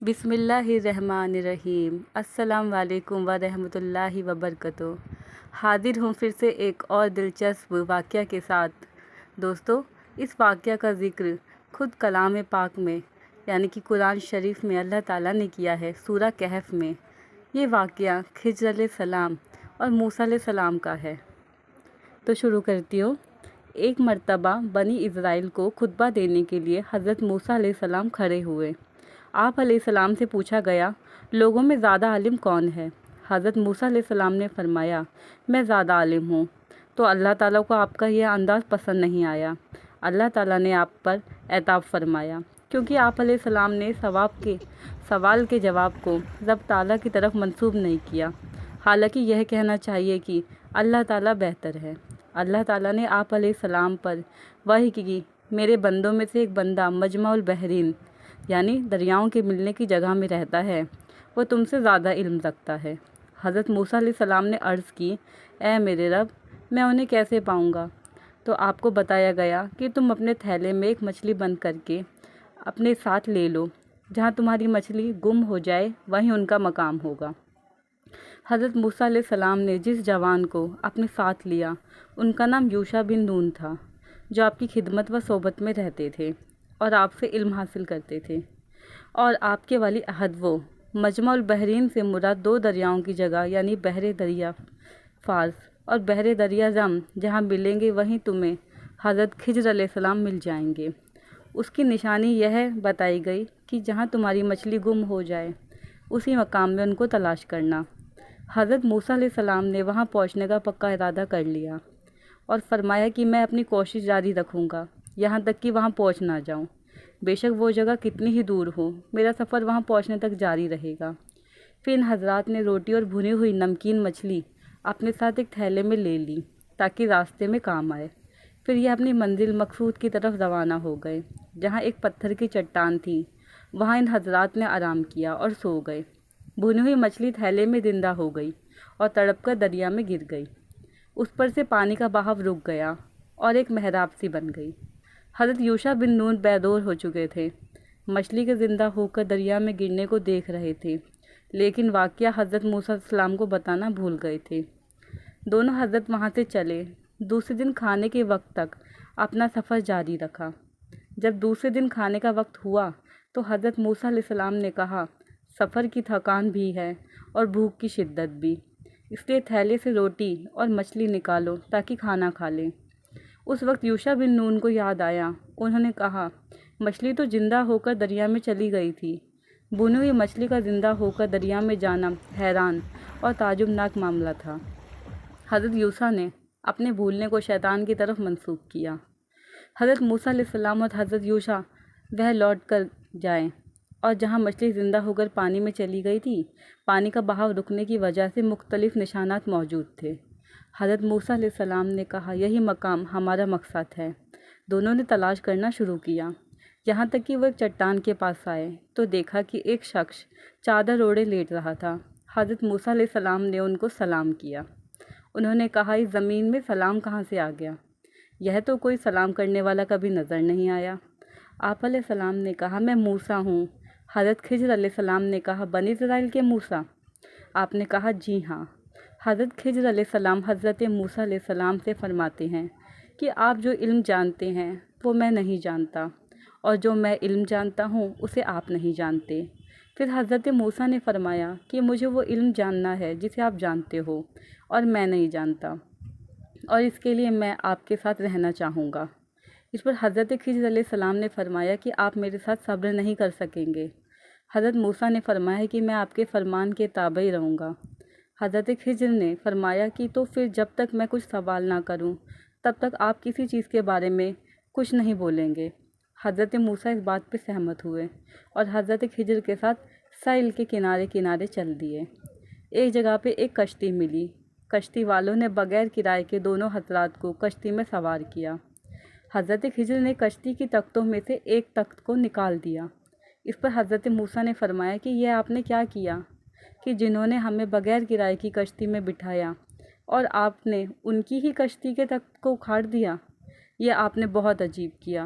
بسم اللہ الرحمن الرحیم۔ السلام علیکم ورحمۃ اللہ وبرکاتہ۔ حاضر ہوں پھر سے ایک اور دلچسپ واقعہ کے ساتھ۔ دوستو، اس واقعہ کا ذکر خود کلام پاک میں یعنی کہ قرآن شریف میں اللہ تعالیٰ نے کیا ہے، سورہ کہف میں۔ یہ واقعہ خضر علیہ السلام اور موسیٰ علیہ السلام کا ہے۔ تو شروع کرتی ہوں۔ ایک مرتبہ بنی اسرائیل کو خطبہ دینے کے لیے حضرت موسیٰ علیہ السلام کھڑے ہوئے۔ آپ علیہ السلام سے پوچھا گیا، لوگوں میں زیادہ عالم کون ہے؟ حضرت موسیٰ علیہ السلام نے فرمایا، میں زیادہ عالم ہوں۔ تو اللہ تعالیٰ کو آپ کا یہ انداز پسند نہیں آیا۔ اللہ تعالیٰ نے آپ پر عتاب فرمایا، کیونکہ آپ علیہ السلام نے سوال کے جواب کو رب تعالیٰ کی طرف منسوب نہیں کیا، حالانکہ یہ کہنا چاہیے کہ اللہ تعالیٰ بہتر ہے۔ اللہ تعالیٰ نے آپ علیہ السلام پر وحی کی، میرے بندوں میں سے ایک بندہ مجمع البحرین یعنی دریاؤں کے ملنے کی جگہ میں رہتا ہے، وہ تم سے زیادہ علم رکھتا ہے۔ حضرت موسیٰ علیہ السلام نے عرض کی، اے میرے رب، میں انہیں کیسے پاؤں گا؟ تو آپ کو بتایا گیا کہ تم اپنے تھیلے میں ایک مچھلی بند کر کے اپنے ساتھ لے لو، جہاں تمہاری مچھلی گم ہو جائے وہیں ان کا مقام ہوگا۔ حضرت موسیٰ علیہ السلام نے جس جوان کو اپنے ساتھ لیا، ان کا نام یوشع بن نون تھا، جو آپ کی خدمت و صحبت میں رہتے تھے اور آپ سے علم حاصل کرتے تھے، اور آپ کے ولی عہد وہ۔ مجمع البحرین سے مراد دو دریاؤں کی جگہ یعنی بحر دریا فارس اور بحر دریا رم جہاں ملیں گے وہیں تمہیں حضرت خضر علیہ السلام مل جائیں گے۔ اس کی نشانی یہ بتائی گئی کہ جہاں تمہاری مچھلی گم ہو جائے اسی مقام میں ان کو تلاش کرنا۔ حضرت موسیٰ علیہ السلام نے وہاں پہنچنے کا پکا ارادہ کر لیا اور فرمایا کہ میں اپنی کوشش جاری رکھوں گا یہاں تک کہ وہاں پہنچ نہ جاؤں، بے شک وہ جگہ کتنی ہی دور ہو، میرا سفر وہاں پہنچنے تک جاری رہے گا۔ پھر ان حضرات نے روٹی اور بھنی ہوئی نمکین مچھلی اپنے ساتھ ایک تھیلے میں لے لی تاکہ راستے میں کام آئے۔ پھر یہ اپنی منزل مقصود کی طرف روانہ ہو گئے، جہاں ایک پتھر کی چٹان تھی۔ وہاں ان حضرات نے آرام کیا اور سو گئے۔ بھنی ہوئی مچھلی تھیلے میں زندہ ہو گئی اور تڑپ کر دریا میں گر گئی۔ اس پر سے پانی کا بہاؤ رک گیا اور ایک محراب سی بن گئی۔ حضرت یوشع بن نون بیدور ہو چکے تھے، مچھلی کے زندہ ہو کر دریا میں گرنے کو دیکھ رہے تھے، لیکن واقعہ حضرت موسیٰ علیہ السلام کو بتانا بھول گئے تھے۔ دونوں حضرت وہاں سے چلے، دوسرے دن کھانے کے وقت تک اپنا سفر جاری رکھا۔ جب دوسرے دن کھانے کا وقت ہوا تو حضرت موسیٰ علیہ السلام نے کہا، سفر کی تھکان بھی ہے اور بھوک کی شدت بھی، اس لیے تھیلے سے روٹی اور مچھلی نکالو تاکہ کھانا کھا لیں۔ اس وقت یوشع بن نون کو یاد آیا، انہوں نے کہا، مچھلی تو زندہ ہو کر دریا میں چلی گئی تھی۔ بھنی ہوئی مچھلی کا زندہ ہو کر دریا میں جانا حیران اور تعجب ناک معاملہ تھا۔ حضرت یوشع نے اپنے بھولنے کو شیطان کی طرف منسوب کیا۔ حضرت موسیٰ علیہ السلام اور حضرت یوشع وہ لوٹ کر جائیں اور جہاں مچھلی زندہ ہو کر پانی میں چلی گئی تھی، پانی کا بہاؤ رکنے کی وجہ سے مختلف نشانات موجود تھے۔ حضرت موسیٰ علیہ السلام نے کہا، یہی مقام ہمارا مقصد ہے۔ دونوں نے تلاش کرنا شروع کیا، یہاں تک کہ وہ ایک چٹان کے پاس آئے تو دیکھا کہ ایک شخص چادر اوڑھے لیٹ رہا تھا۔ حضرت موسیٰ علیہ السلام نے ان کو سلام کیا۔ انہوں نے کہا، اس زمین میں سلام کہاں سے آ گیا؟ یہ تو کوئی سلام کرنے والا کبھی نظر نہیں آیا۔ آپ علیہ السلام نے کہا، میں موسیٰ ہوں۔ حضرت خضر علیہ السلام نے کہا، بنی اسرائیل کے موسیٰ؟ آپ نے کہا، جی ہاں۔ حضرت خضر علیہ السلام حضرت موسیٰ علیہ السلام سے فرماتے ہیں کہ آپ جو علم جانتے ہیں وہ میں نہیں جانتا، اور جو میں علم جانتا ہوں اسے آپ نہیں جانتے۔ پھر حضرت موسیٰ نے فرمایا کہ مجھے وہ علم جاننا ہے جسے آپ جانتے ہو اور میں نہیں جانتا، اور اس کے لیے میں آپ کے ساتھ رہنا چاہوں گا۔ اس پر حضرت خضر علیہ السلام نے فرمایا کہ آپ میرے ساتھ صبر نہیں کر سکیں گے۔ حضرت موسیٰ نے فرمایا کہ میں آپ کے فرمان کے تابع ہی رہوں گا۔ حضرت خضر نے فرمایا کہ تو پھر جب تک میں کچھ سوال نہ کروں تب تک آپ کسی چیز کے بارے میں کچھ نہیں بولیں گے۔ حضرت موسیٰ اس بات پہ سہمت ہوئے اور حضرت خضر کے ساتھ ساحل کے کنارے کنارے چل دیے۔ ایک جگہ پہ ایک کشتی ملی، کشتی والوں نے بغیر کرائے کے دونوں حضرات کو کشتی میں سوار کیا۔ حضرت خضر نے کشتی کی تختوں میں سے ایک تخت کو نکال دیا۔ اس پر حضرت موسیٰ نے فرمایا کہ یہ آپ نے کیا کیا کہ جنہوں نے ہمیں بغیر کرائے کی کشتی میں بٹھایا اور آپ نے ان کی ہی کشتی کے تخت کو اکھاڑ دیا؟ یہ آپ نے بہت عجیب کیا۔